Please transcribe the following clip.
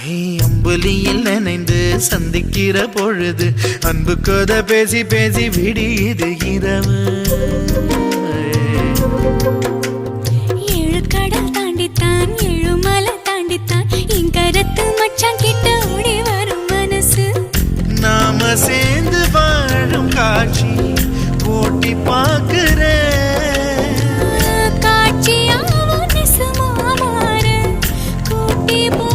அம்புலியில் நினைந்து சந்திக்கிற பொழுது அன்பு கதை பேசி பேசி விடியுது இரவு. ஏழு கடல் தாண்டித்தான் ஏழு மலை தாண்டித்தான் என் கருத்து மச்சான் கிட்ட ஓடி வரும் மனசு. நாம சேர்ந்து வாழும் காட்சி போட்டி பார்க்கிறேன். காட்சியாவும் நெசமா மாற கூட்டி போ